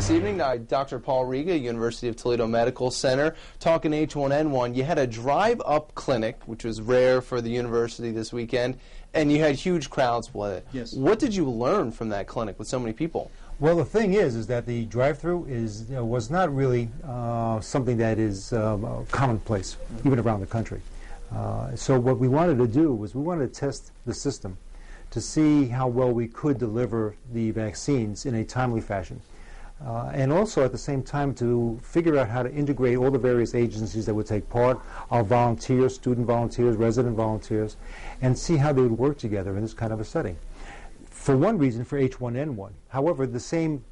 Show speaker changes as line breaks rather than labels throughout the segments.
this evening, Dr. Paul Rega, University of Toledo Medical Center, talking H1N1. You had a drive-up clinic, which was rare for the university this weekend, and you had huge crowds with it.
Yes.
What did you learn from that clinic with so many people?
Well, the thing is that the drive-thru was not really something that is commonplace, even around the country. So what we wanted to do was we wanted to test the system to see how well we could deliver the vaccines in a timely fashion. And also at the same time to figure out how to integrate all the various agencies that would take part, our volunteers, student volunteers, resident volunteers, and see how they would work together in this kind of a setting. For one reason, for H1N1. However, the same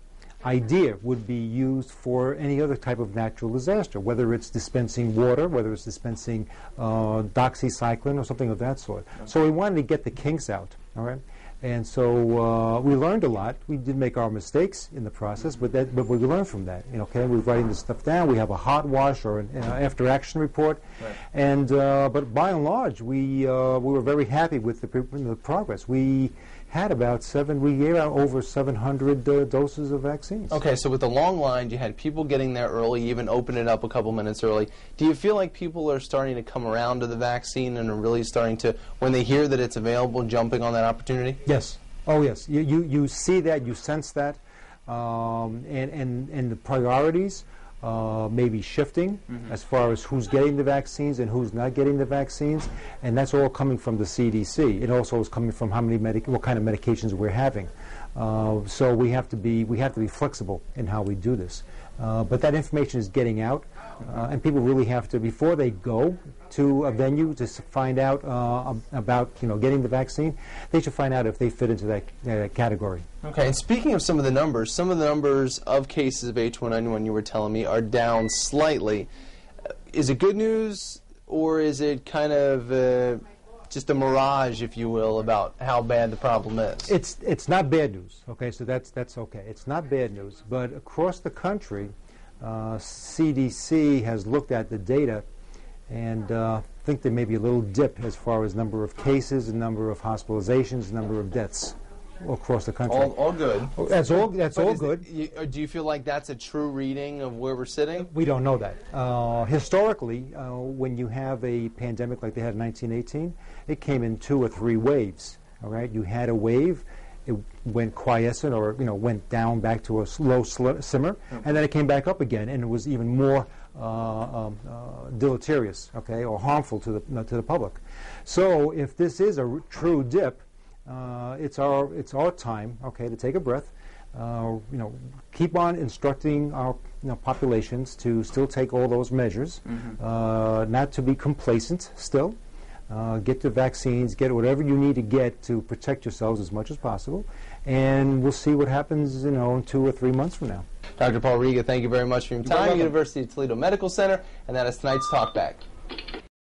idea would be used for any other type of natural disaster, whether it's dispensing water, whether it's dispensing doxycycline or something of that sort. So we wanted to get the kinks out, all right? And so we learned a lot. We did make our mistakes in the process, but we learned from that. Okay, we're writing this stuff down. We have a hot wash or an after-action report,
right.
And but by and large, we were very happy with the progress. We had we gave out over 700 doses of vaccines.
Okay, so with the long line, you had people getting there early, even open it up a couple minutes early. Do you feel like people are starting to come around to the vaccine and are really starting to, when they hear that it's available, jumping on that opportunity?
Yes. Oh, yes. You see that, you sense that, and the priorities may be shifting as far as who's getting the vaccines and who's not getting the vaccines, and that's all coming from the CDC. It also is coming from what kind of medications we're having. So we have to be flexible in how we do this. But that information is getting out, and people really have to, before they go to a venue to find out about getting the vaccine, they should find out if they fit into that category.
Okay, and speaking of some of the numbers of cases of H1N1 you were telling me are down slightly. Is it good news, or is it kind of just a mirage, if you will, about how bad the problem is?
It's not bad news. Okay, so that's okay. It's not bad news, but across the country, CDC has looked at the data and think there may be a little dip as far as number of cases, and number of hospitalizations, number of deaths across the country.
All good.
That's all good.
Do you feel like that's a true reading of where we're sitting?
We don't know that. Historically, when you have a pandemic like they had in 1918, it came in 2 or 3 waves. All right, you had a wave, it went quiescent, or went down back to a slow simmer, and then it came back up again, and it was even more deleterious, okay, or harmful to the public. So if this is a true dip, it's our time, okay, to take a breath. Keep on instructing our populations to still take all those measures, not to be complacent still. Get the vaccines, get whatever you need to get to protect yourselves as much as possible, and we'll see what happens, in 2 or 3 months from now.
Dr. Paul Rega, thank you very much for your time. University of Toledo Medical Center, and that is tonight's Talkback.